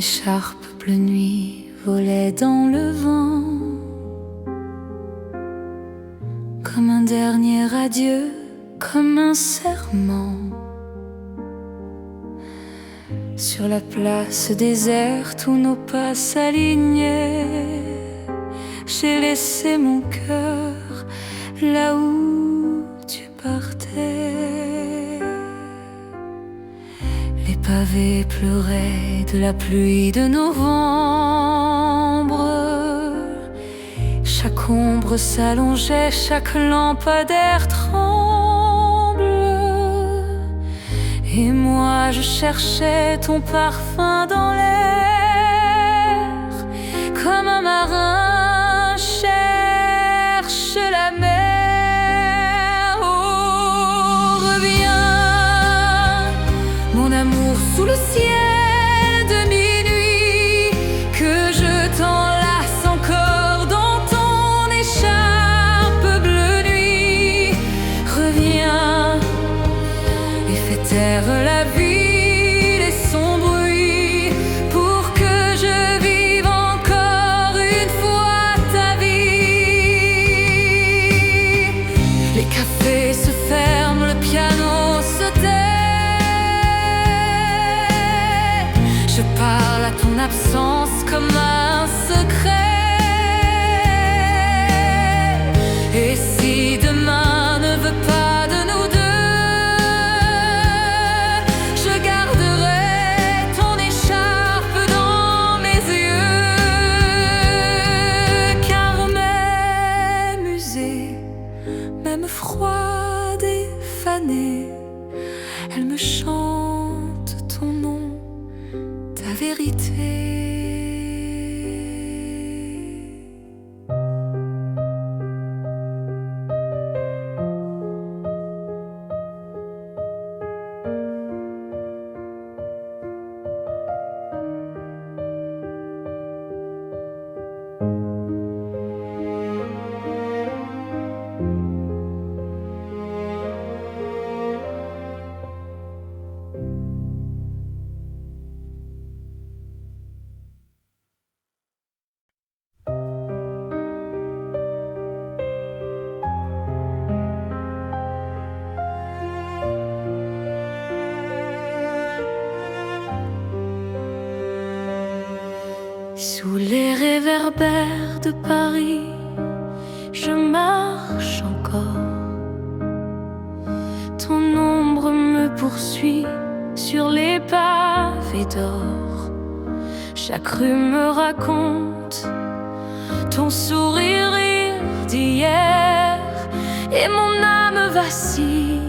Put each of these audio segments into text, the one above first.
écharpe bleu nuit volait dans le vent, comme un dernier adieu, comme un serment. Sur la place déserte où nos pas s'alignaient, j'ai laissé mon cœur là où tu partais. Les pavés pleuraient de la pluie de novembre. Chaque ombre s'allongeait, chaque lampadaire tremble. Et moi je cherchais ton parfum dans l'air, comme un marin cherche la mer. Oh, reviens, mon amour, sous le ciel de minuit, que je t'enlace encore dans ton écharpe bleu nuit. Reviens et fais taire la ville et son bruit, pour que je vive encore une fois ta vie. Les cafés se ferment, le piano se tait. Je parle à ton absence comme un secret. Et si demain ne veut pas de nous deux, je garderai ton écharpe dans mes yeux. Car mes musées, même froides et fanées, elles me chantent ton nom, ta vérité. Sous les réverbères de Paris, je marche encore. Ton ombre me poursuit sur les pavés d'or. Chaque rue me raconte ton sourire d'hier, et mon âme vacille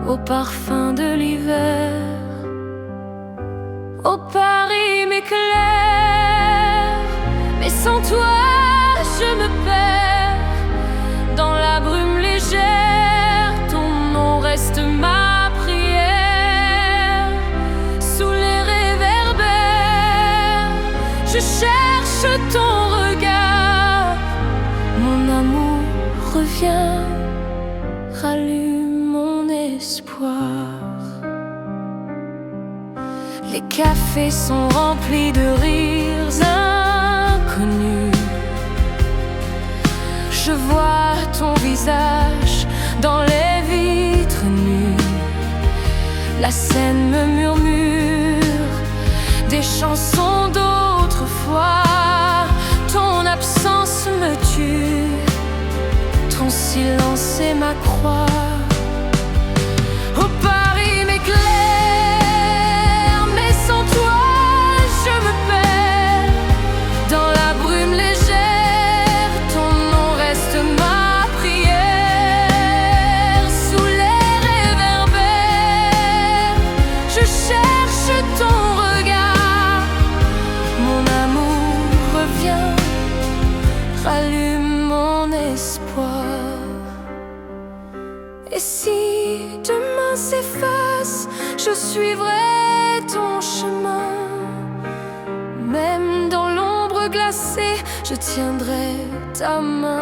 au parfum de l'hiver. Oh, Paris m'éclaire, mais sans toi je me perds dans la brume légère. Ton nom reste ma prière. Sous les réverbères, je cherche ton regard. Mon amour, reviens, rallume mon espoir. Les cafés sont remplis de rires inconnus. Je vois ton visage dans les vitres nues. La scène me murmure des chansons d'autrefois. Ton absence me tue, ton silence est ma croix. Oh, Paris m'éclaire, mais sans toi je me perds dans la brume légère. Ton nom reste ma prière. Sous les réverbères, je cherche ton regard. Mon amour, reviens, rallume mon espoir. Et si demain s'efface, je suivrai ton chemin. Même dans l'ombre glacée, je tiendrai ta main.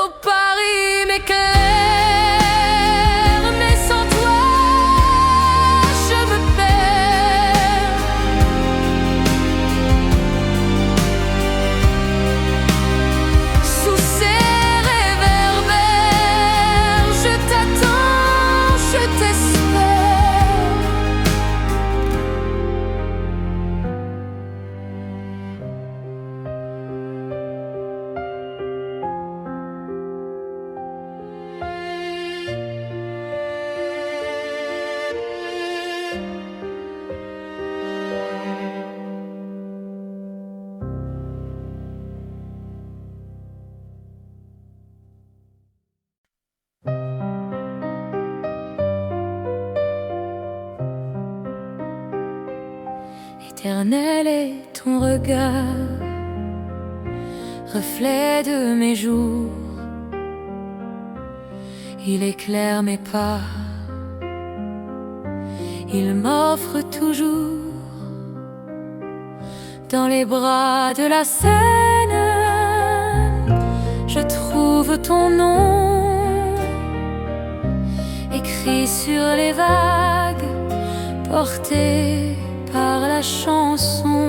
Oh, Paris m'éclaire, mais sans toi je me perds. Éternel est ton regard, reflet de mes jours. Il éclaire mes pas, il m'offre toujours dans les bras de la Seine. Je trouve ton nom écrit sur les vagues, porté par la chanson.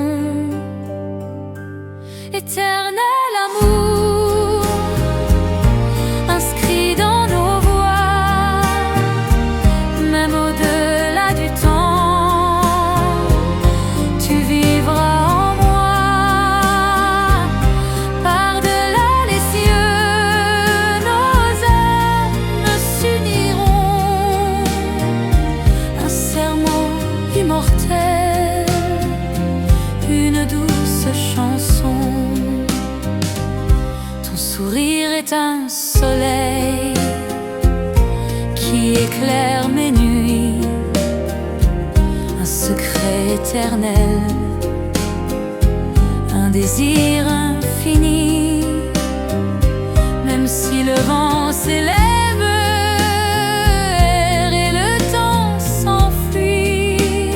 Éternel amour, inscrit dans nos voix, même au-delà du temps, tu vivras en moi. Par-delà les cieux, nos âmes s'uniront, un serment immortel, une douce chanson. Ton sourire est un soleil qui éclaire mes nuits, un secret éternel, un désir infini. Même si le vent s'élève et le temps s'enfuit,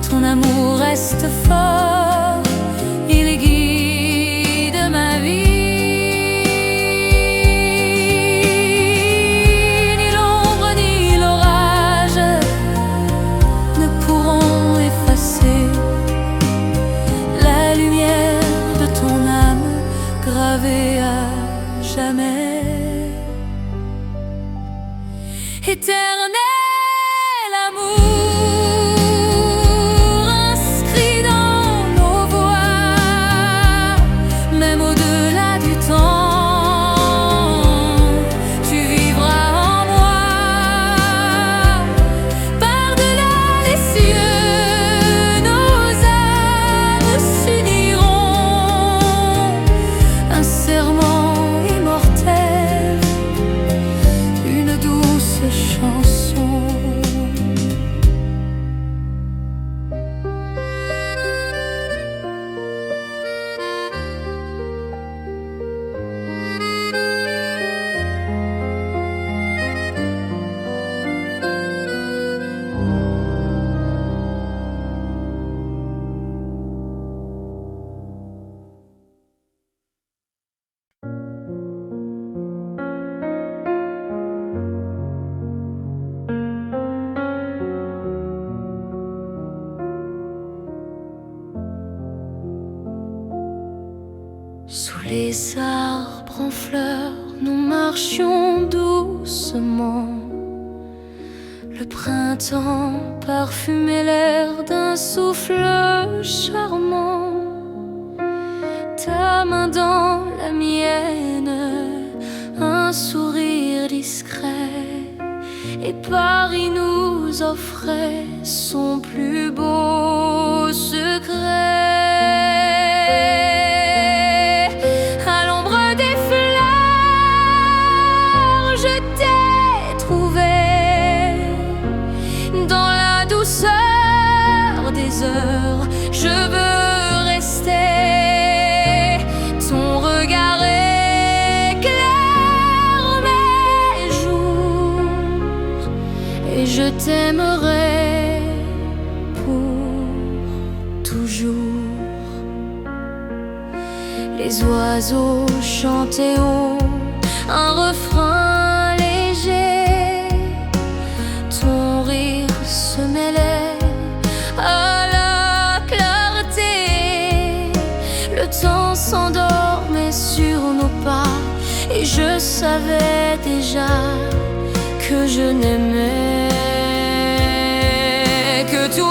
ton amour reste fort, il guide ma vie. Ni l'ombre ni l'orage ne pourront effacer la lumière de ton âme gravée à jamais. Éternel amour, inscrit dans nos voix, même au-delà du temps, tu vivras en moi. Par-delà les cieux, nos âmes s'uniront, un serment immortel, une douce chanson. Sous les arbres en fleurs, nous marchions doucement. Le printemps parfumait l'air d'un souffle charmant. Ta main dans la mienne, un sourire discret, et Paris nous offrait son plus beau secret. À l'ombre des fleurs, je t'ai trouvé, dans la douceur des heures, je veux rester. Ton regard éclaire mes jours, et je t'aimerai pour toujours. Les oiseaux chantaient haut un refrain léger, ton rire se mêlait à la clarté. Le temps s'endormait sur nos pas, et je savais déjà que je n'aimais que toi.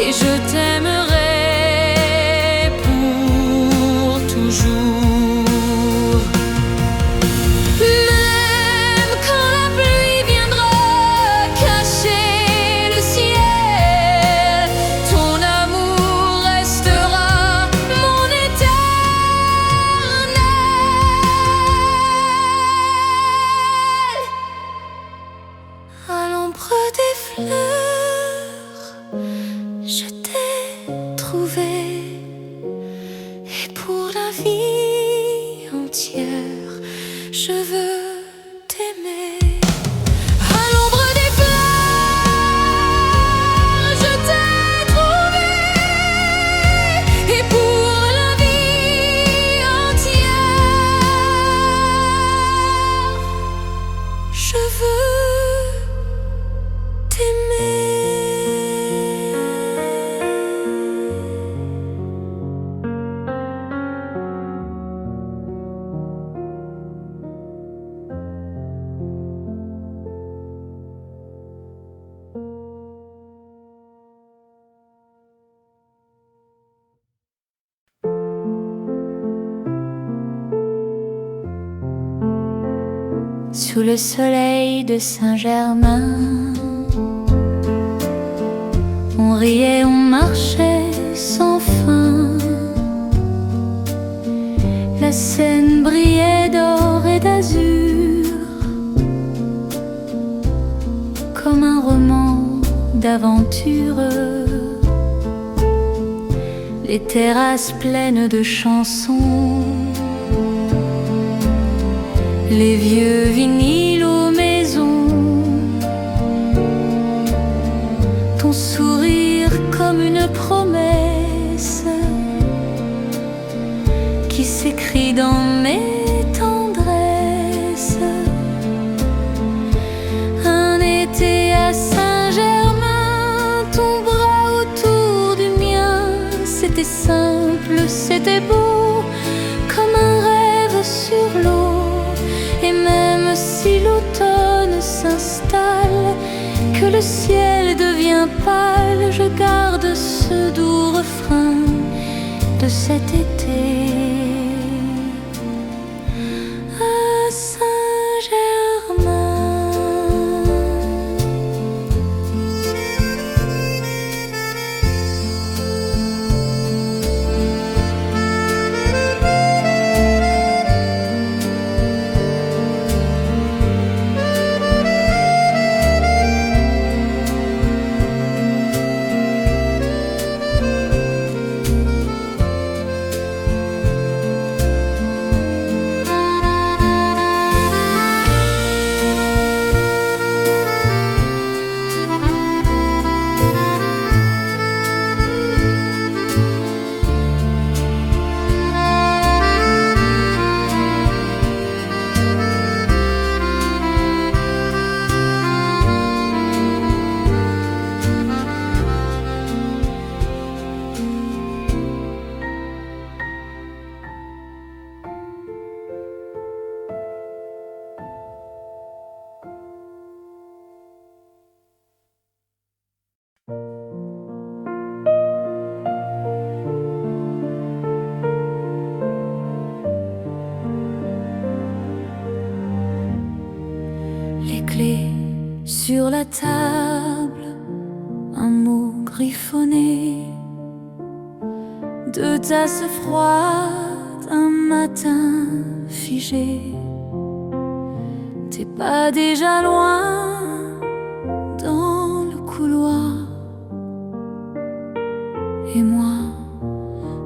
et je t'aimerai pour poussière. Je veux t'aimer. À l'ombre des fleurs, je t'ai trouvé. Et pour la vie entière, je veux t'aimer. Sous le soleil de Saint-Germain, on riait, on marchait sans fin. La Seine brillait d'or et d'azur, comme un roman d'aventure. Les terrasses pleines de chansons, les vieux vinyles aux maisons, ton sourire comme une promesse qui s'écrit dans mes tendresses. Un été à Saint-Germain, ton bras autour du mien, c'était simple, c'était beau, comme un rêve sur l'eau. Et même si l'automne s'installe, que le ciel devient pâle, je garde ce doux refrain de cet été. À Saint-Germain. Les clés sur la table, un mot griffonné, deux tasses froides, un matin figé. T'es pas déjà loin dans le couloir, et moi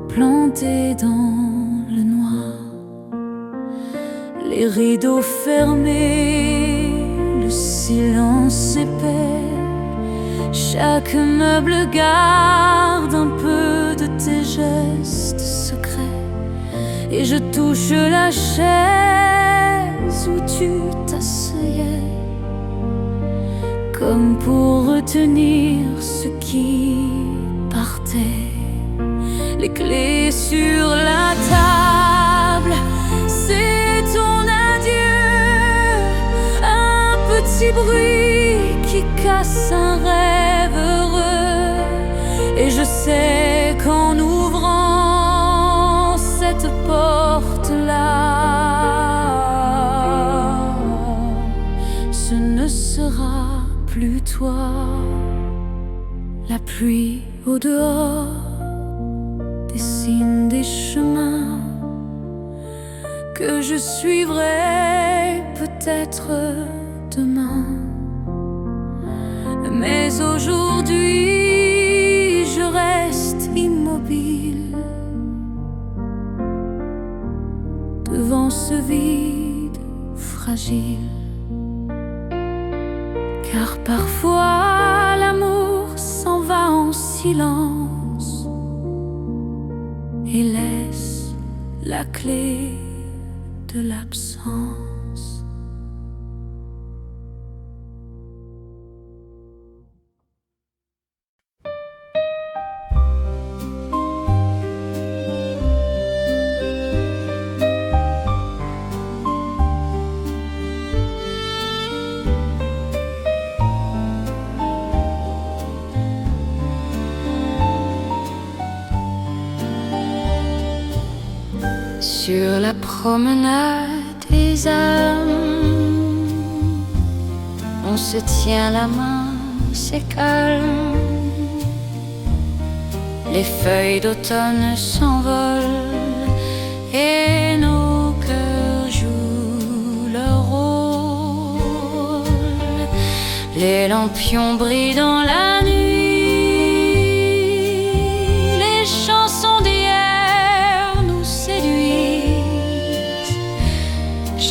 plantée dans le noir, les rideaux fermés, le silence épais. Chaque meuble garde un peu de tes gestes secrets, et je touche la chaise où tu t'asseyais, comme pour retenir ce qui partait. Les clés sur la table, c'est ton adieu, un petit bruit qui casse un rêve heureux. Et je sais qu'en ouvrant cette porte-là, ce ne sera plus toi. La pluie au dehors dessine des chemins que je suivrai peut-être demain. Mais aujourd'hui, je reste immobile devant ce ce vide fragile. Car parfois l'amour s'en va en silence et laisse la clé de l'absence. Sur la promenade des âmes, on se tient la main, c'est calme. Les feuilles d'automne s'envolent et nos cœurs jouent leur rôle. Les lampions brillent dans la nuit.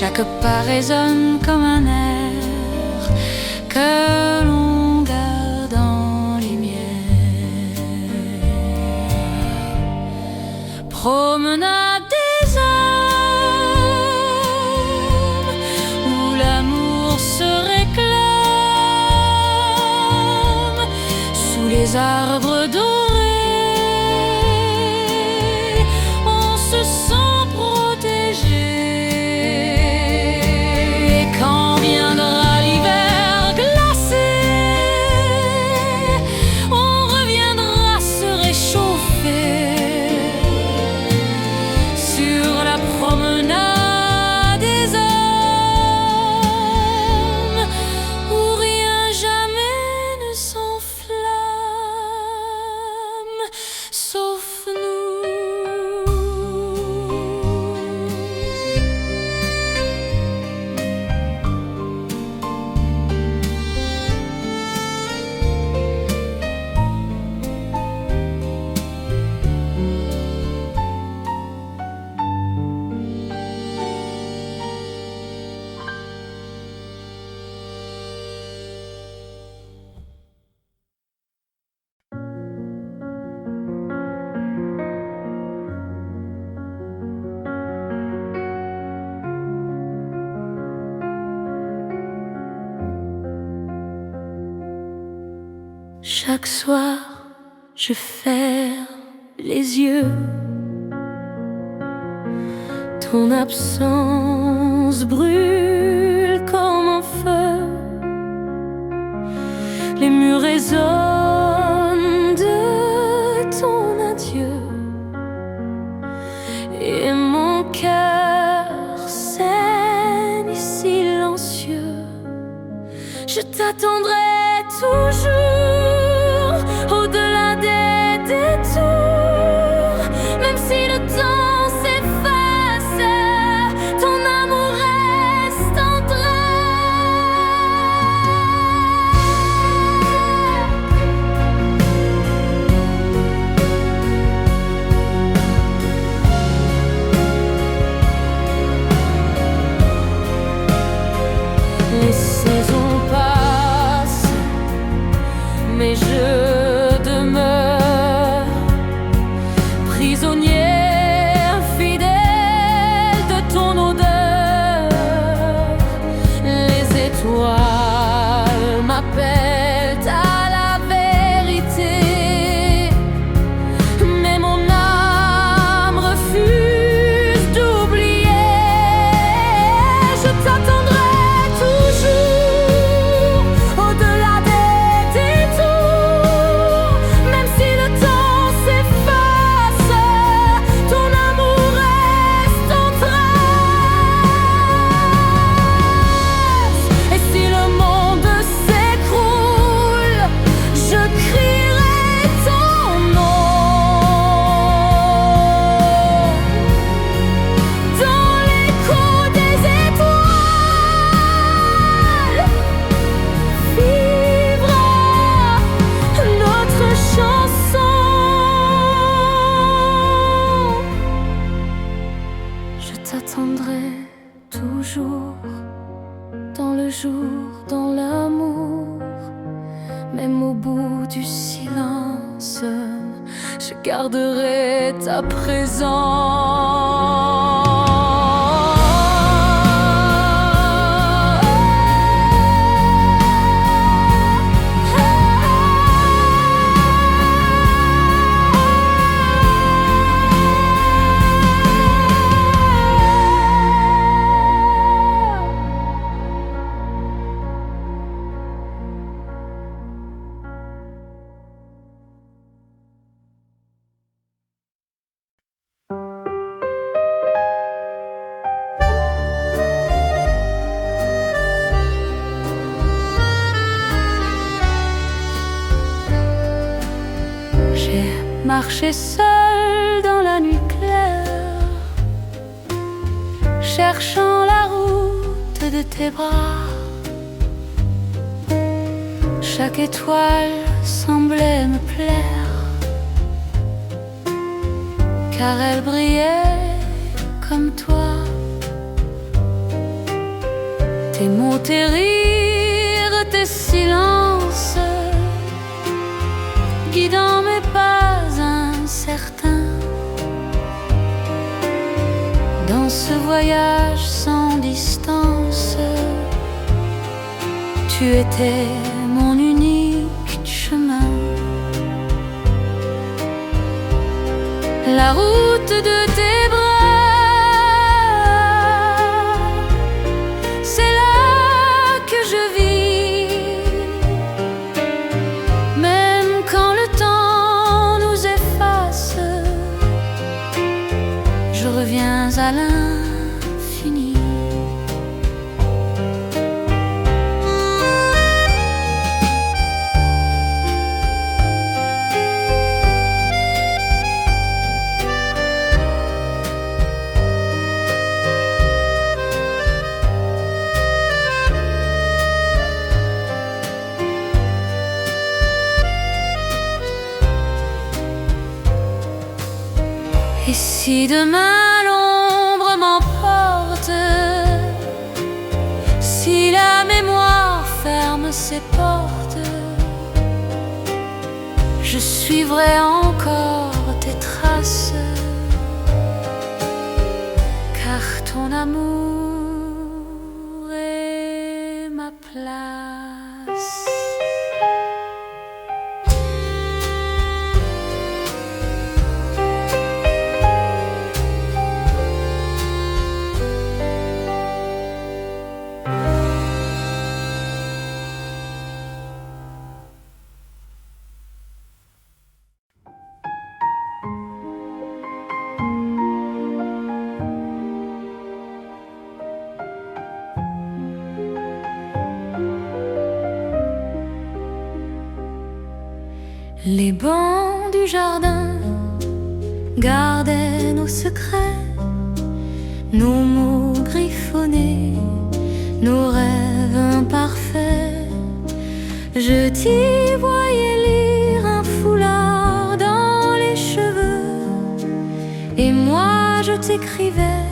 Chaque pas résonne comme un air que l'on garde en lumière. Promenade des âmes où l'amour se réclame sous les arbres dorés. On se sent protégé. Chaque soir, je ferme les yeux. Ton absence brûle comme un feu. Les murs résonnent de ton adieu. Et mon cœur saigne silencieux. Je t'attendrai toujours au-delà des détours. Même si le temps s'efface, ton amour reste en Les saisons passent, dans le jour, dans l'amour. Même au bout du silence, je garderai ta présence. Marcher seul dans la nuit claire, cherchant la route de tes bras. Chaque étoile semblait me plaire, car elle brillait comme toi. Tes mots, tes rires, tes silences, guidant mes pas incertains dans ce voyage sans distance. Tu étais mon unique chemin, la route de tes bras. C'est là que je vis, même quand le temps nous efface. Je reviens à l'infini. Et si demain l'ombre m'emporte, si la mémoire ferme ses portes, je suivrai encore tes traces, car ton amour est ma place. Les bancs du jardin gardaient nos secrets, nos mots griffonnés, nos rêves imparfaits. Je t'y voyais lire un foulard dans les cheveux, et moi je t'écrivais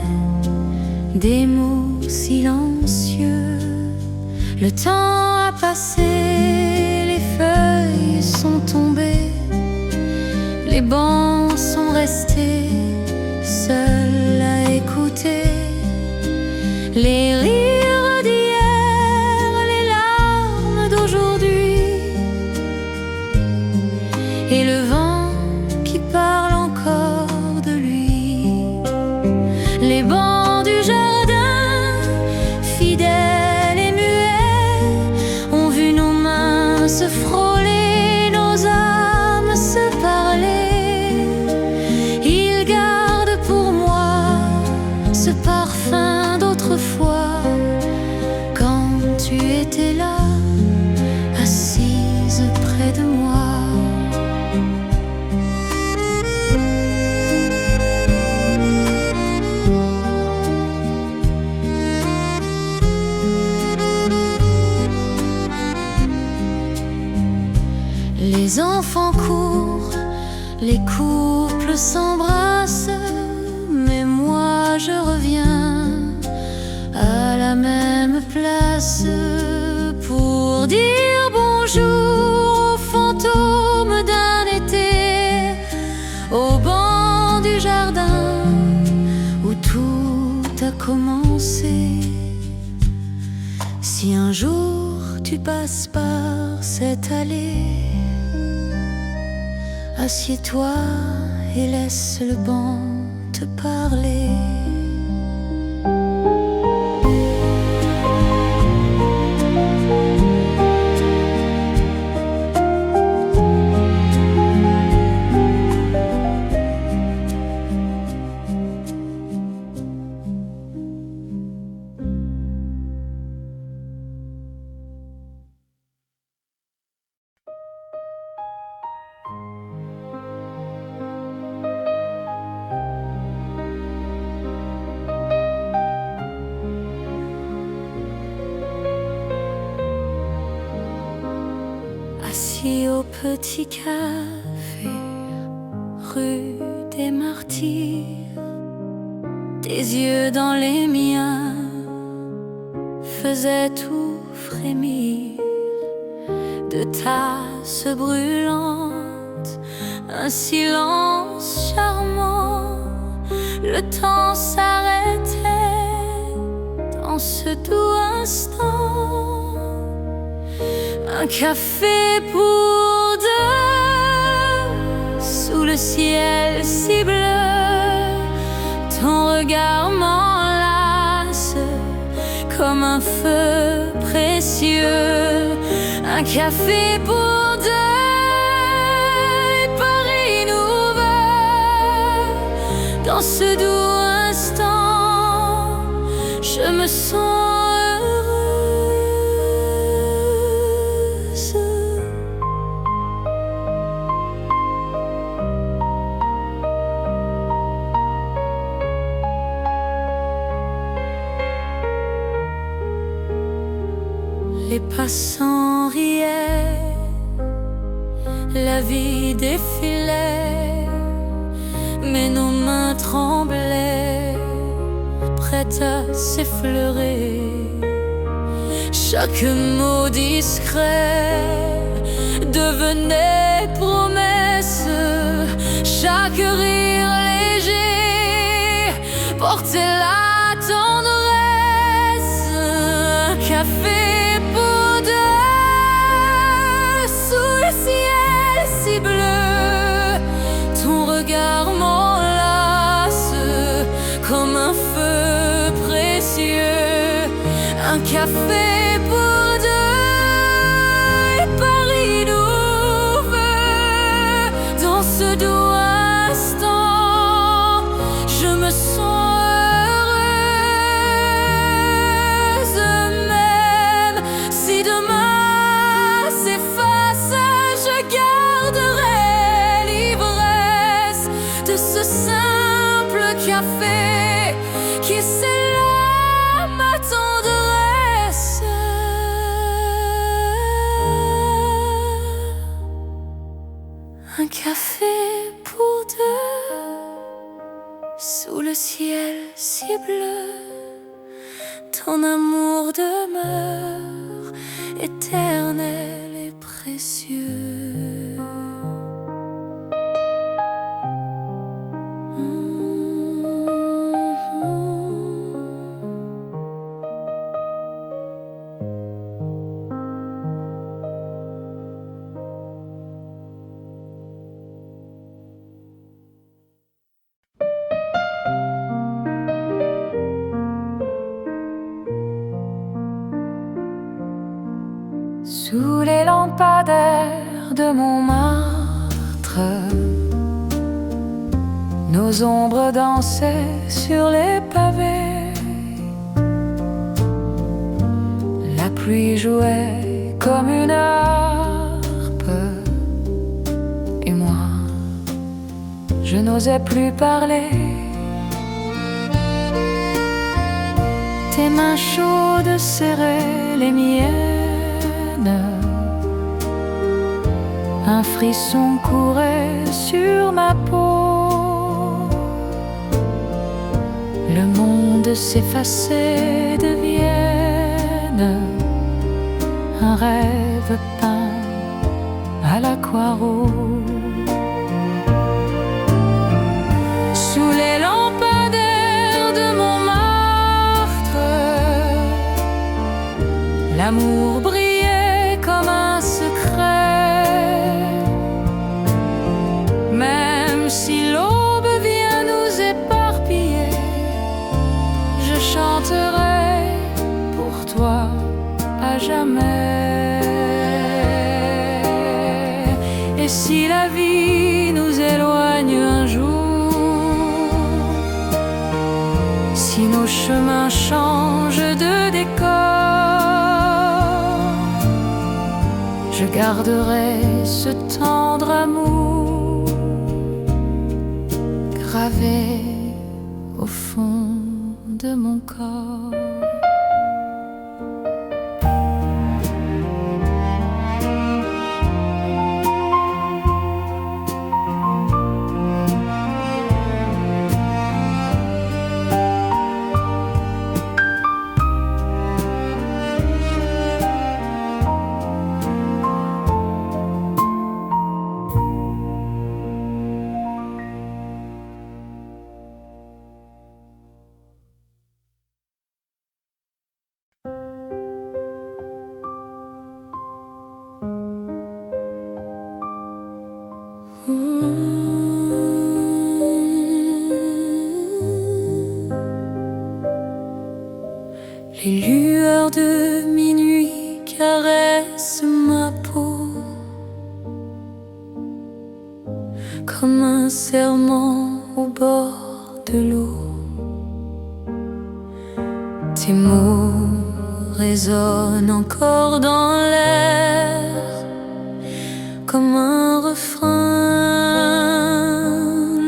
des mots silencieux. Le temps a passé, les feuilles sont tombées, les bancs sont restés seuls à écouter les rires d'hier, les larmes d'aujourd'hui, et le vent qui parle encore de lui. Les bancs du jardin, fidèles et muets, ont vu nos mains se frôler, nos âmes se parler. Ils gardent pour moi ce parfum d'autrefois, quand tu étais là, assise près de moi. Les enfants courent, les couples s'embrassent, mais moi je reviens à place pour dire bonjour aux fantômes d'un été, au banc du jardin où tout a commencé. Si un jour tu passes par cette allée, assieds-toi et laisse le banc te parler. Assis au petit café, rue des Martyrs, tes yeux dans les miens faisaient tout frémir. De tasses brûlantes, un silence charmant, le temps s'arrêtait dans ce doux instant. Un café pour deux, sous le ciel si bleu, ton regard m'enlace comme un feu précieux. Un café pour deux, et Paris nous veut. Dans ce doux instant, je me sens les passants riaient, la vie défilait, mais nos mains tremblaient, prêtes à s'effleurer. Chaque mot discret devenait promesse, chaque rire léger portait la tendresse. Un café si bleu, ton regard m'enlace comme un feu précieux. Un café pour deux, et Paris nous veut. Dans ce doux instant, je me sens heureuse, même si demain s'efface, je garderai l'ivresse de ce simple café qui scella ma tendresse. Un café pour deux, sous le ciel si bleu, ton amour demeure éternel et précieux. Sous les lampadaires de Montmartre, nos ombres dansaient sur les pavés. La pluie jouait comme une harpe, et moi, je n'osais plus parler. Tes mains chaudes serraient les miennes. Un frisson courait sur ma peau. Le monde s'effaçait de Vienne. bonheur, un rêve peint à l'aquarelle. Sous les lampadaires de Montmartre, l'amour brillait comme un secret. Même si l'aube vient nous éparpiller, je chanterai pour toi à jamais. Et si la vie nous éloigne un jour, si nos chemins changent de décor, je garderai ce tendre amour gravé au fond de mon corps. Les lueurs de minuit caressent ma peau comme un serment au bord de l'eau. Tes mots résonnent encore dans l'air comme un refrain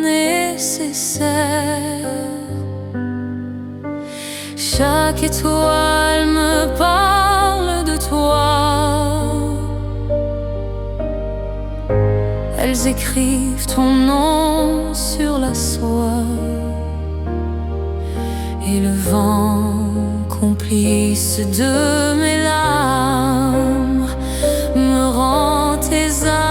nécessaire. Chaque étoile me parle de toi. Elles écrivent ton nom sur la soie. Et le vent, complice de mes larmes, me rend tes âmes.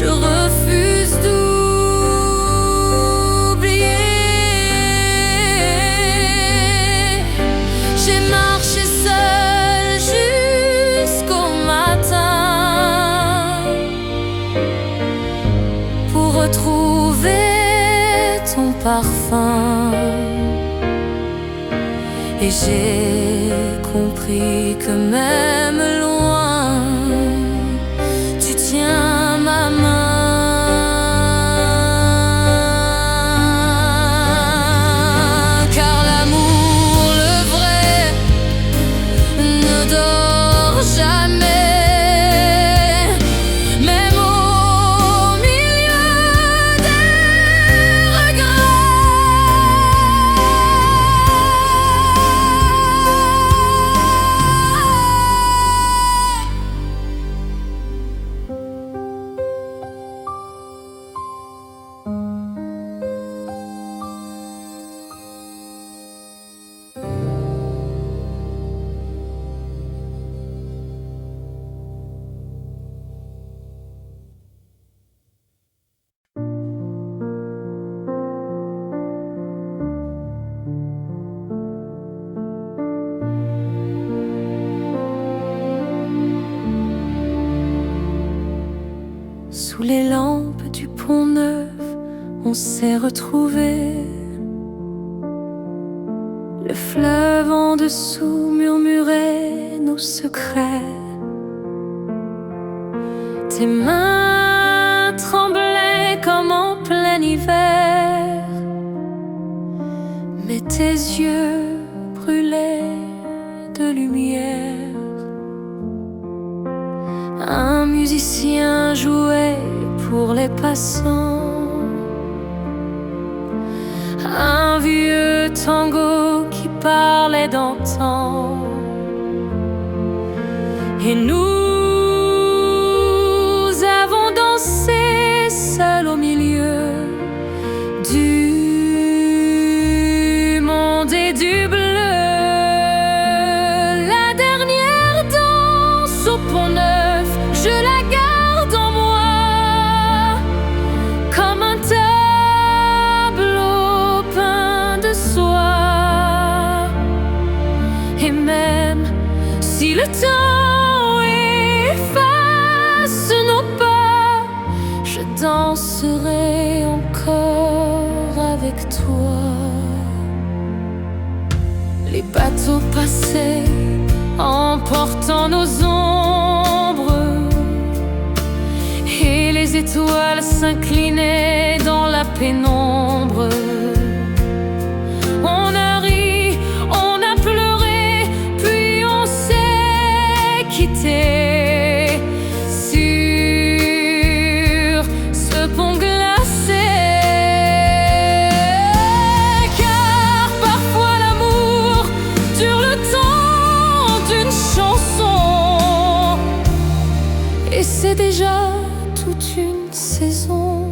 Je refuse d'oublier. J'ai marché seule jusqu'au matin pour retrouver ton parfum. Et j'ai compris que même loin, tu tiens ma main. Car l'amour, le vrai, ne dort jamais. Même au milieu des regrets. Sous les lampes du Pont-Neuf, on s'est retrouvés. Le fleuve en dessous murmurait nos secrets. Tes mains tremblaient comme en plein hiver, mais tes yeux brûlaient de lumière. Un musicien jouait pour les passants, un vieux tango qui parlait d'antan. Et nous avons dansé seuls au milieu du monde et du bleu. La dernière danse au Pont-Neuf, je la garde en moi comme un tableau peint de soie. Et même si le temps efface nos pas, je danserai encore avec toi. Les bateaux passaient emportant nos ombres, et les étoiles s'inclinaient dans la pénombre. On a ri, on a pleuré, puis on s'est quitté sur ce pont glacé. Car parfois l'amour dure le temps d'une chanson, et c'est déjà toute une saison.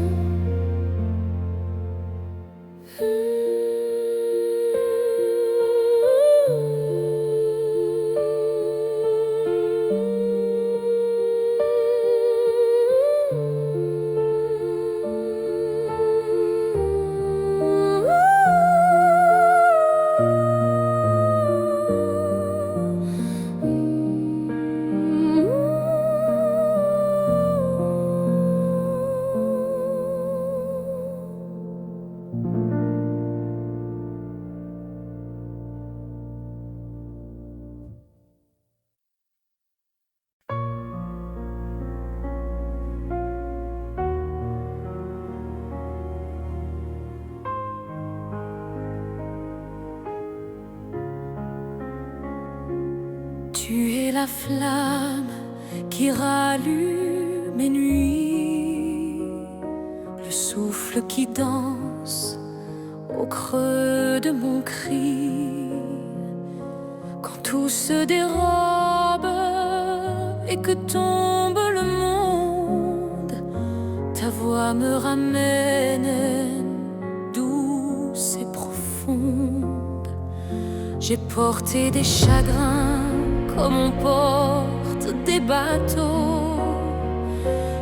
Tu es la flamme qui rallume mes nuits, le souffle qui danse au creux de mon cri. Quand tout se dérobe et que tombe le monde, ta voix me ramène douce et profonde. J'ai porté des chagrins comme on porte des bateaux,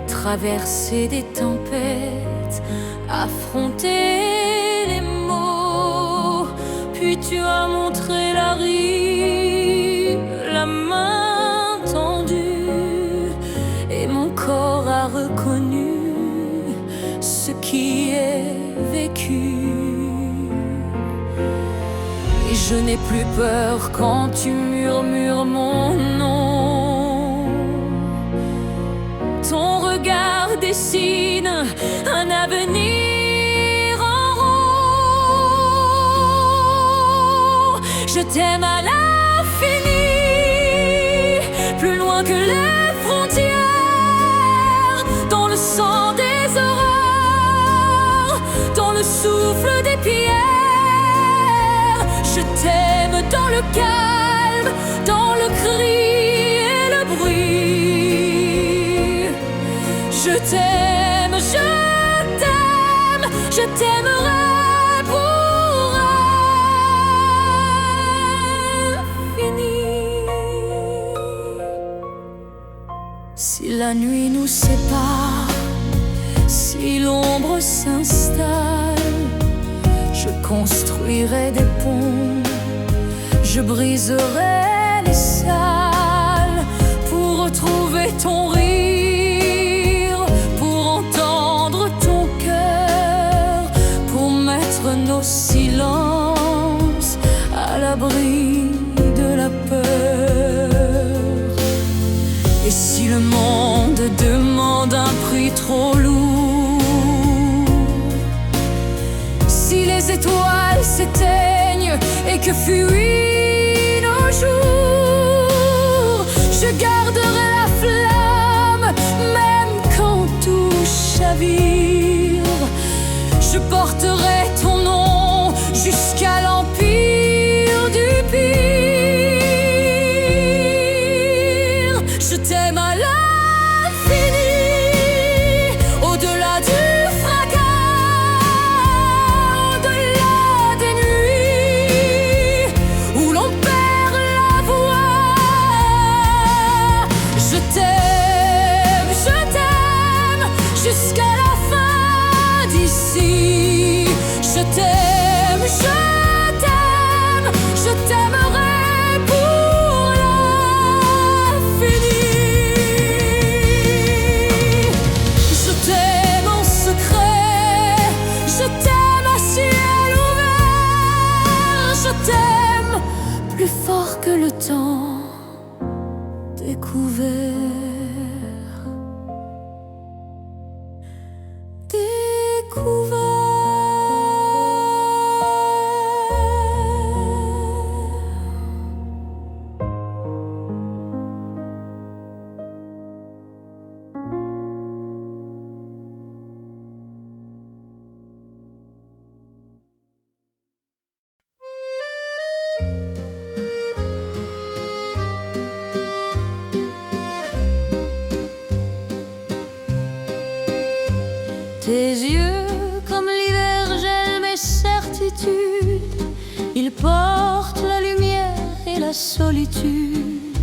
traversé des tempêtes, affronté les maux. Puis tu as montré la rive, la main tendue, et mon corps a reconnu ce qui est vécu. Et je n'ai plus peur quand tu murmures mon nom. Ton regard dessine un avenir en rond. Je t'aime à l'infini, plus loin que les frontières, dans le sang des aurores, dans le souffle des pierres. Je t'aime dans le calme, dans le cri et le bruit. Je t'aime, je t'aime, je t'aimerai pour infini. Si la nuit nous sépare, si l'ombre s'installe, je construirai des ponts, je briserai les salles pour retrouver ton rire, pour entendre ton cœur, pour mettre nos silences à l'abri de la peur. Et si le monde demande un prix trop lourd, si les étoiles s'éteignent et que fuient nos jours, je garderai la flamme navire. Je porterai ton nom jusqu'à l'empire du pire. Je t'aime à l'infini, au-delà du fracas, au-delà des nuits où l'on perd la voix. Je t'aime jusqu'à la fin d'ici. Je t'aime, je t'aimerai pour l'infini. Je t'aime en secret, je t'aime à ciel ouvert. Je t'aime plus fort que le temps découvert. Tes yeux, comme l'hiver, gèlent mes certitudes. Ils portent la lumière et la solitude.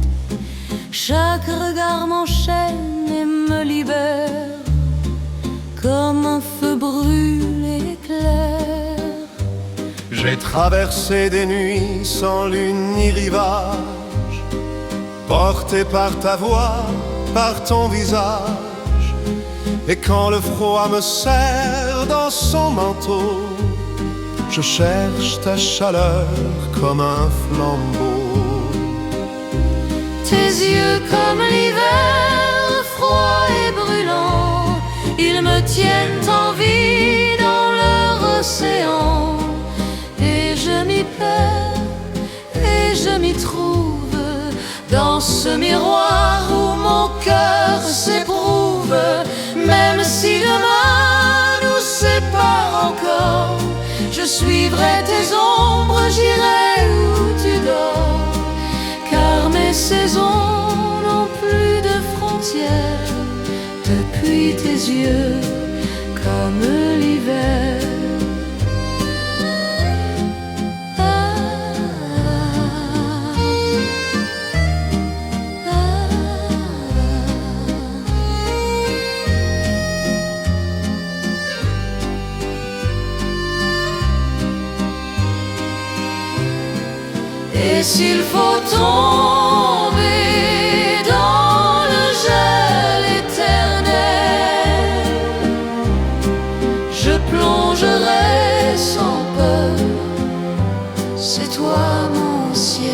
Chaque regard m'enchaîne et me libère, comme un feu brûle et éclaire. J'ai traversé des nuits sans lune ni rivage, porté par ta voix, par ton visage. Et quand le froid me serre dans son manteau, je cherche ta chaleur comme un flambeau. Tes yeux comme l'hiver, froid et brûlant, ils me tiennent en vie dans leur océan. Et je m'y perds, et je m'y trouve, dans ce miroir où mon cœur s'éprouve. Même si demain nous sépare encore, je suivrai tes ombres, j'irai où tu dors. Car mes saisons n'ont plus de frontières depuis tes yeux, comme l'hiver. Et s'il faut tomber dans le gel éternel, je plongerai sans peur, c'est toi mon ciel.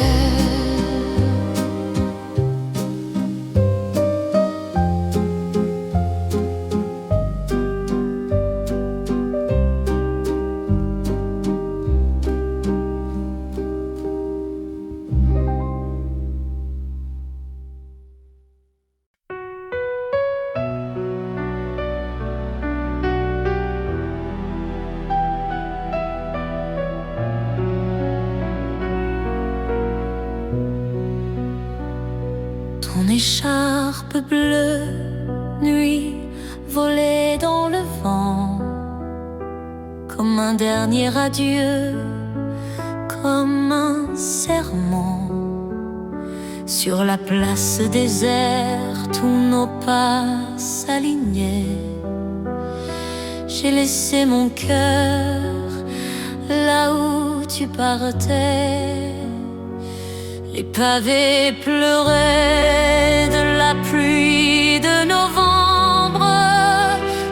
Ton écharpe bleue, nuit, volée dans le vent, comme un dernier adieu, comme un serment. Sur la place déserte où nos pas s'alignaient, j'ai laissé mon cœur là où tu partais. Les pavés pleuraient de la pluie de novembre.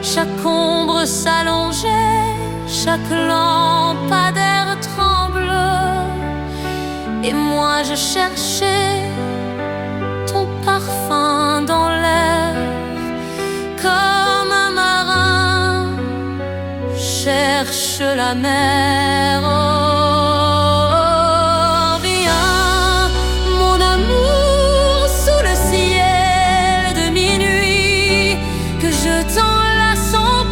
Chaque ombre s'allongeait, chaque lampadaire tremble. Et moi je cherchais ton parfum dans l'air, comme un marin cherche la mer. Sous le ciel de minuit, que je t'enlace en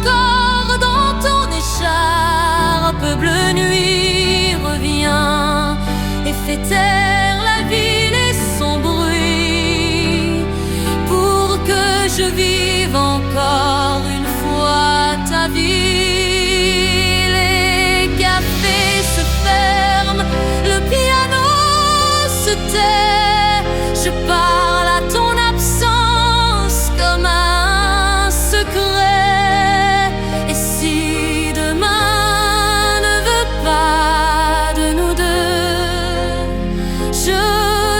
je vive encore une fois ta vie. Les cafés se ferment, le piano se tait. Je parle à ton absence comme un secret. Et si demain ne veut pas de nous deux, je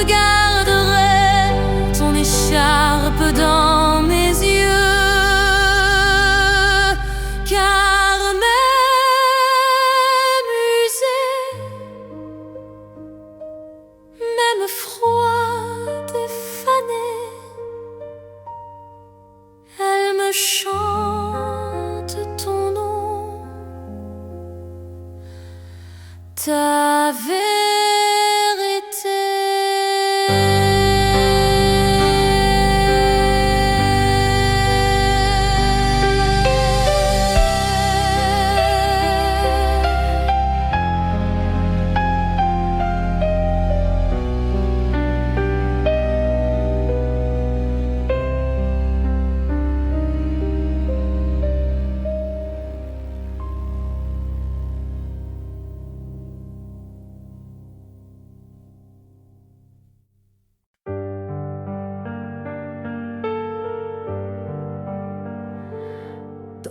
garderai ton écharpe dans mes yeux. Car même usée, même froide et fanée, elle me chante ton nom, ta vérité.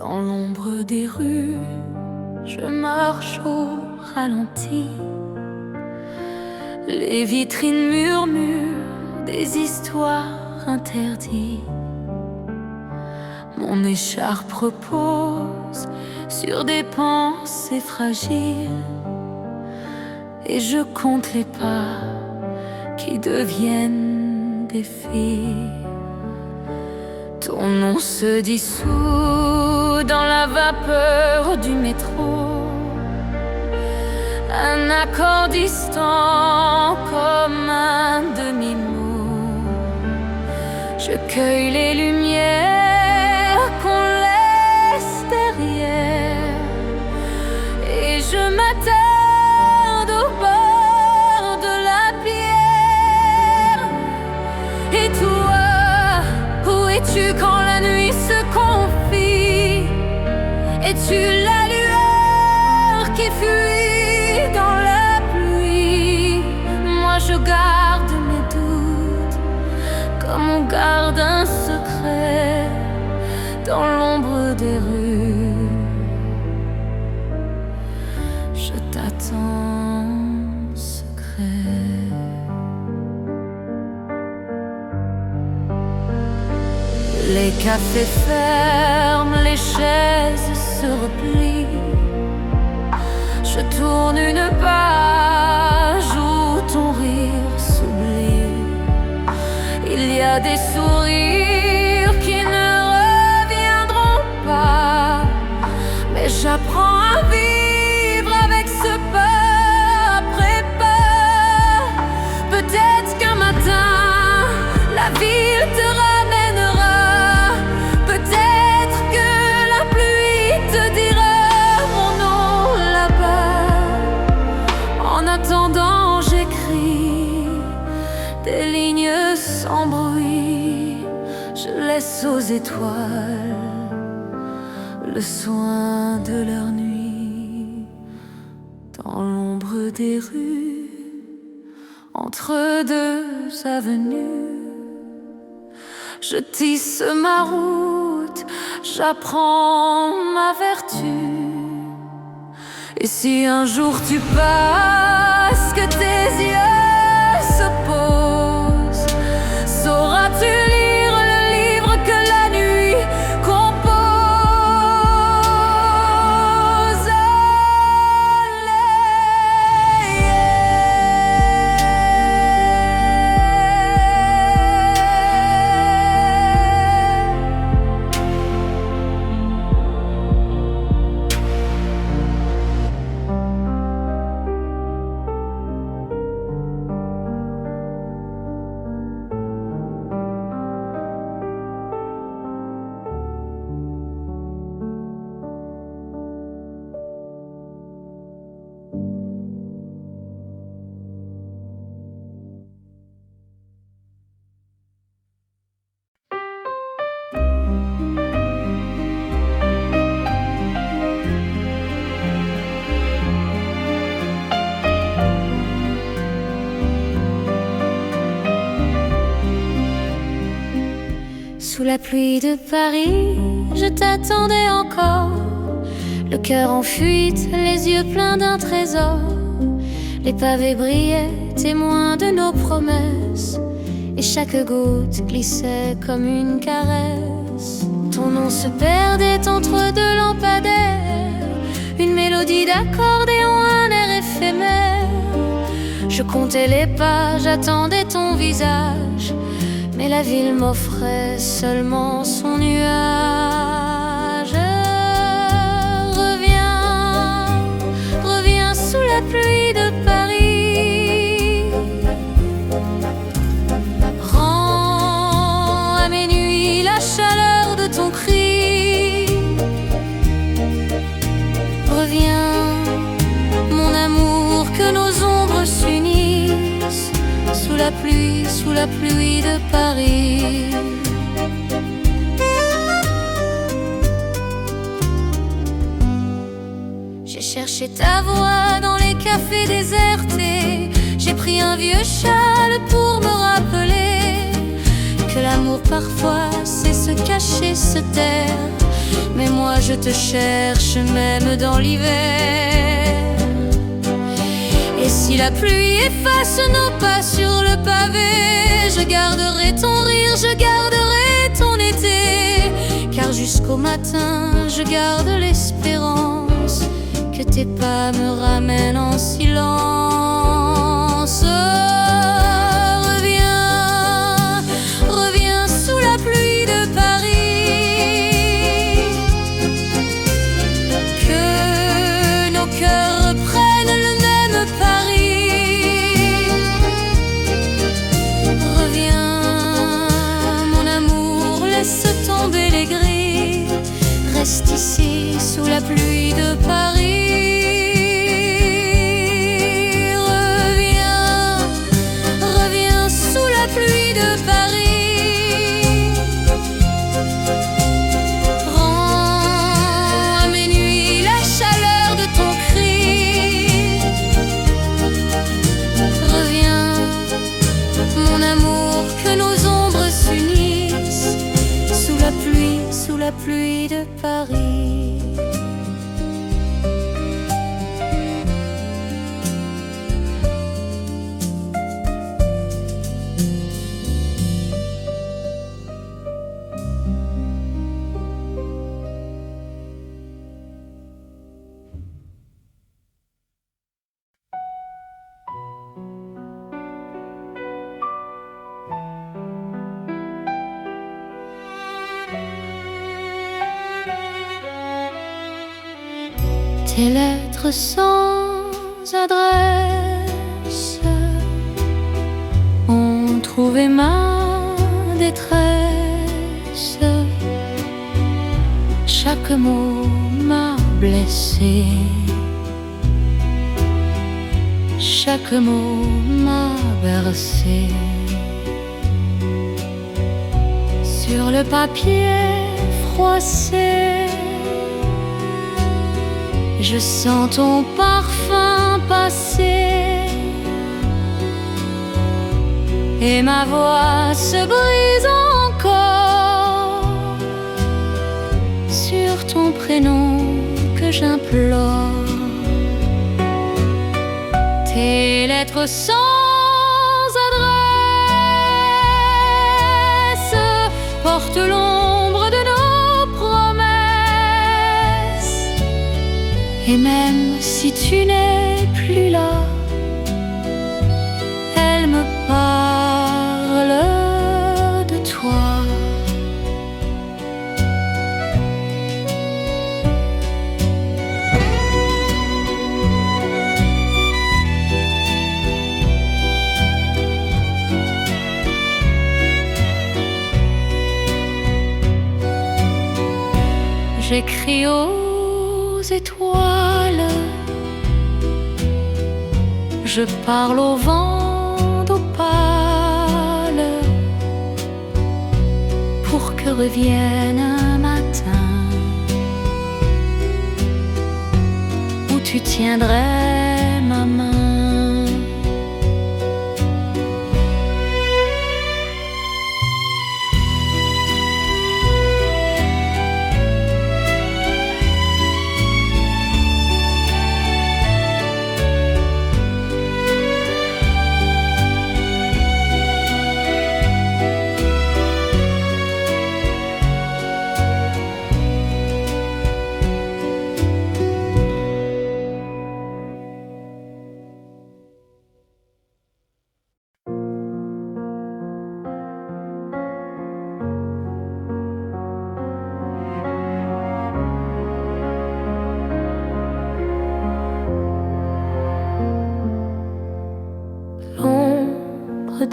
Dans l'ombre des rues, je marche au ralenti. Les vitrines murmurent des histoires interdites. Mon écharpe repose sur des pensées fragiles, et je compte les pas qui deviennent des fils. Ton nom se dissout dans la vapeur du métro, un accord distant comme un demi-mot. Je cueille les lumières qu'on laisse derrière, et je m'attarde au bord de la pierre. Et toi, où es-tu quand la nuit se confie? Es-tu la lueur qui fuit dans la pluie? Moi je garde mes doutes comme on garde un secret dans l'ombre des rues. Je t'attends secret. Les cafés ferment, les chaises se replient. Je tourne une page où ton rire s'oublie. Il y a des sourires qui ne reviendront pas, mais j'apprends à vivre avec ce peur après peur. Peut-être qu'un matin, la ville te ramènera. Peut-être que la pluie te dira mon nom là-bas. En attendant, j'écris des lignes sans bruit. Je laisse aux étoiles le soin de leur nuit. Dans l'ombre des rues, entre deux avenues, je tisse ma route, j'apprends ma vertu. Et si un jour tu passes, que tes yeux se posent, sauras-tu lire le livre que la nuit compose? Sous la pluie de Paris, je t'attendais encore, le cœur en fuite, les yeux pleins d'un trésor. Les pavés brillaient, témoins de nos promesses, et chaque goutte glissait comme une caresse. Ton nom se perdait entre deux lampadaires, une mélodie d'accordéon, un air éphémère. Je comptais les pas, j'attendais ton visage, mais la ville m'offrait seulement son nuage. Reviens, reviens sous la pluie de Paris. Rends à mes nuits la chaleur de ton cri. Reviens, mon amour, que nos ombres s'unissent sous la pluie de Paris. J'ai cherché ta voix dans les cafés désertés. J'ai pris un vieux châle pour me rappeler que l'amour parfois sait se cacher, se taire. Mais moi je te cherche même dans l'hiver. Et si la pluie efface nos pas sur le pavé, je garderai ton rire, je garderai ton été. Car jusqu'au matin, je garde l'espérance que tes pas me ramènent en silence. Reviens, reviens sous la pluie de Paris. Que nos cœurs reprennent le même Paris. Reviens, mon amour, laisse tomber les grilles. Reste ici sous la pluie de Paris. Reviens, reviens sous la pluie de Paris. Rends à mes nuits la chaleur de ton cri. Reviens, mon amour, que nos ombres s'unissent sous la pluie de Paris. Tes lettres sans adresse ont trouvé ma détresse. Chaque mot m'a blessé, chaque mot m'a bercé. Sur le papier froissé, je sens ton parfum passer et ma voix se brise encore sur ton prénom que j'implore. Tes lettres sans adresse portent l'ombre de nos promesses. Et même si tu n'es plus là, elle me parle de toi. J'écris aux étoiles, je parle au vent d'opale pour que revienne un matin où tu tiendrais ma main.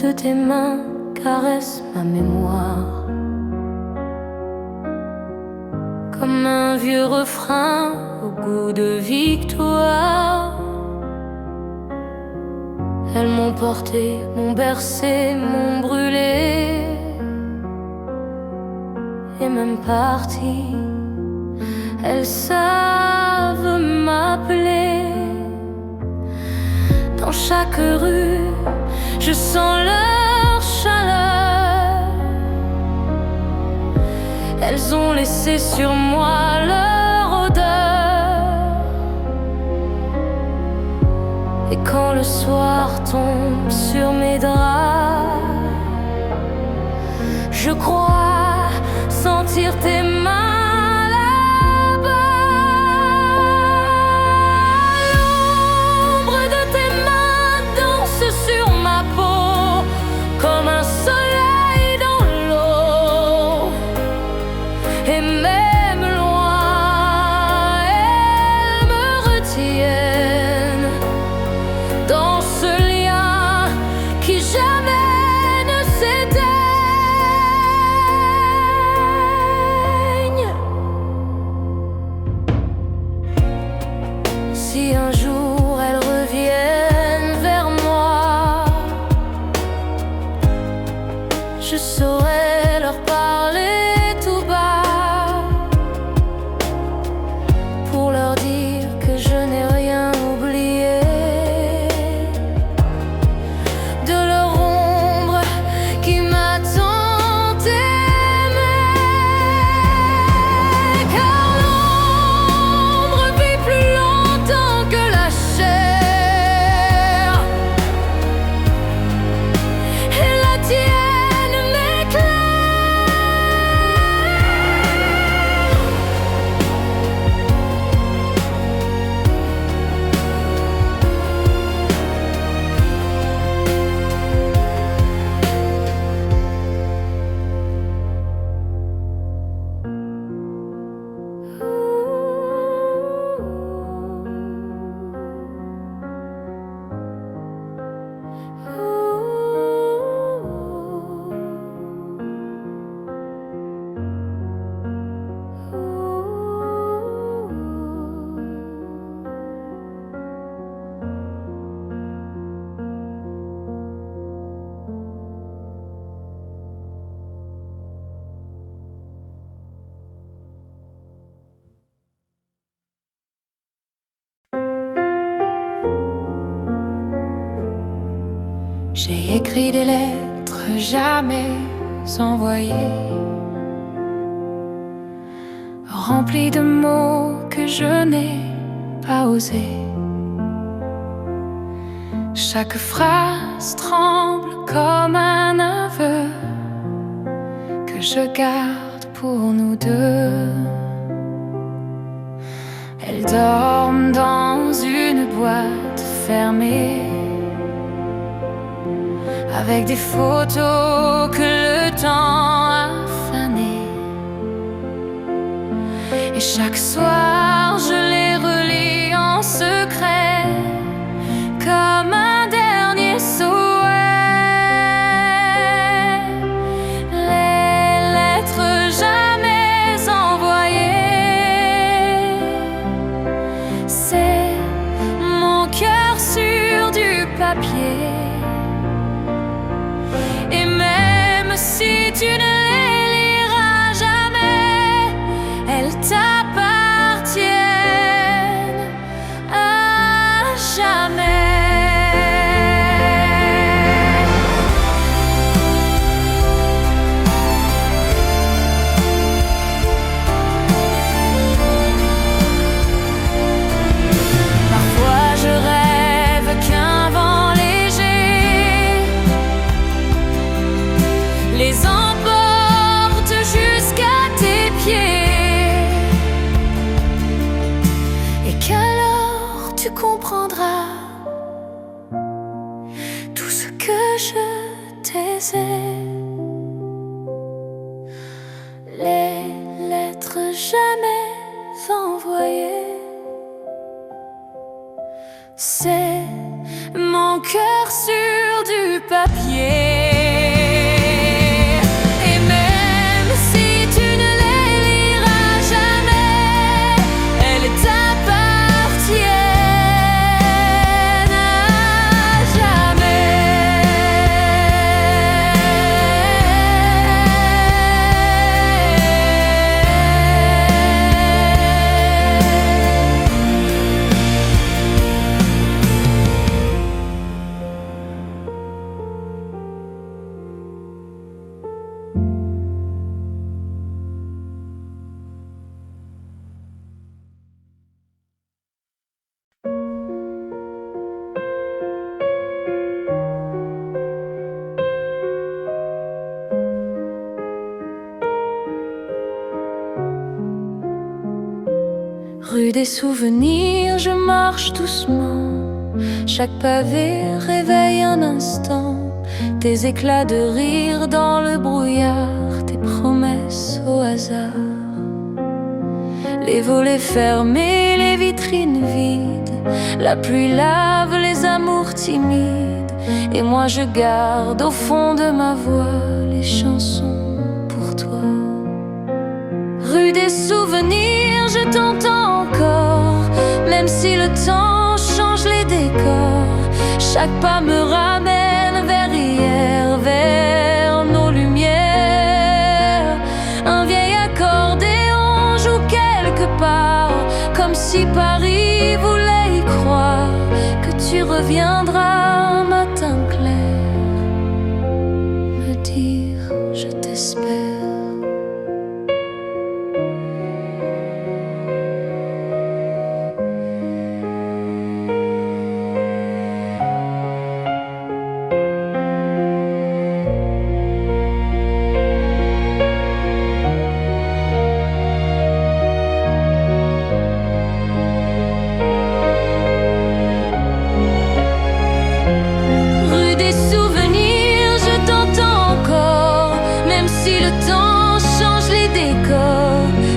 de tes mains caresse ma mémoire. Comme un vieux refrain au goût de victoire. Elles m'ont porté, m'ont bercé, m'ont brûlé. Et même parti, elles savent m'appeler. Dans chaque rue, je sens leur chaleur. Elles ont laissé sur moi leur odeur. Et quand le soir tombe sur mes draps, je crois sentir tes mains là-bas. L'ombre de tes mains danse sur ma peau comme un soleil dans l'eau. Et même loin, elles me retiennent dans ce lien qui jamais ne s'éteint. Si un jour elles reviennent vers moi, je saurai leur parler tout bas pour leur dire que je n'ai rien oublié de leur ombre qui m'a tant aimé. Car l'ombre vit plus longtemps que la chair, et la tienne m'éclaire. J'ai écrit des lettres jamais envoyées, remplies de mots que je n'ai pas osés. Chaque phrase tremble comme un aveu que je garde pour nous deux. Elles dorment dans une boîte fermée, avec des photos que le temps a fanées. Et chaque soir je les relis en secret, comme un dernier souhait. Les lettres jamais envoyées, c'est mon cœur sur du papier. Et même si tu ne les liras jamais, elles t'appartiennent à jamais. Parfois je rêve qu'un vent léger les emporte jusqu'à tes pieds, et qu'alors tu comprendras tout ce que je t'aisais. Les lettres jamais envoyées, c'est mon cœur sur du papier. Rue des souvenirs, je marche doucement. Chaque pavé réveille un instant. Tes éclats de rire dans le brouillard, tes promesses au hasard. Les volets fermés, les vitrines vides, la pluie lave les amours timides. Et moi je garde au fond de ma voix les chansons pour toi. Rue des souvenirs, je t'entends encore, même si le temps change les décors. Chaque pas me ramène vers hier, vers nos lumières. Un vieil accordéon joue quelque part, comme si Paris voulait y croire que tu reviendras un matin clair, me dire je t'espère.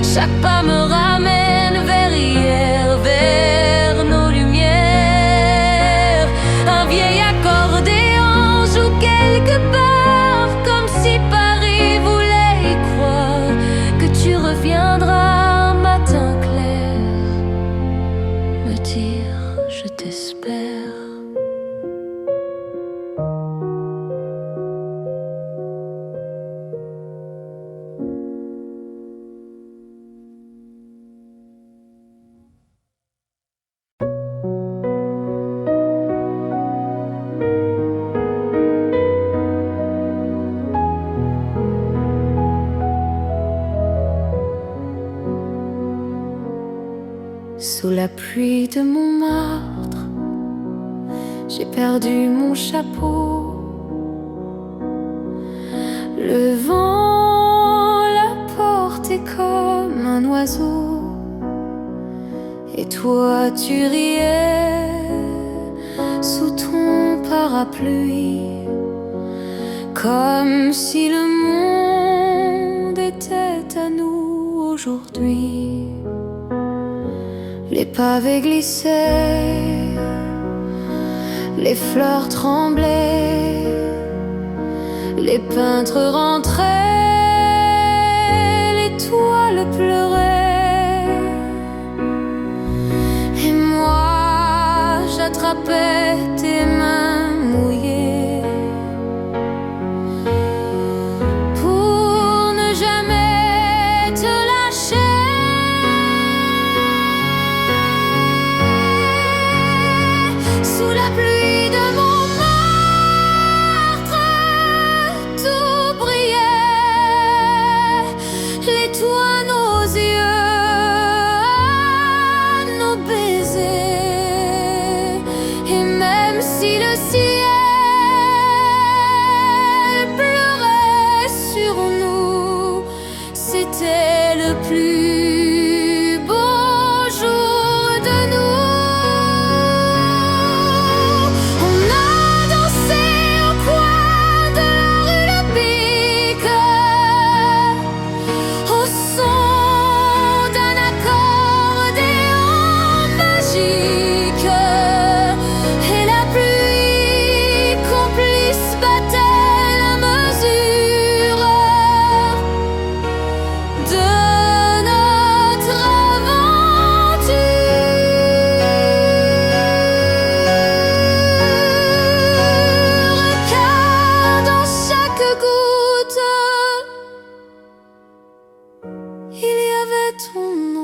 Chaque pas me ramène vers hier, vers nos lumières. Un vieil accordéon joue quelque part, comme si Paris voulait y croire que tu reviendras un matin clair, me dire je t'espère. Sous la pluie de Montmartre, j'ai perdu mon chapeau. Le vent l'a porté comme un oiseau. Et toi tu riais sous ton parapluie, comme si le monde était à nous aujourd'hui. Les pavés glissaient, les fleurs tremblaient, les peintres rentraient, les toiles pleuraient. Et moi j'attrapais tes mains mouillées pour ne jamais te lâcher. Sous la pluie de Montmartre, tout brillait, les toits, nos yeux, nos baisers. Et même si le ciel pleurait sur nous, c'était le plus beau jour de nous. Il y avait ton nom.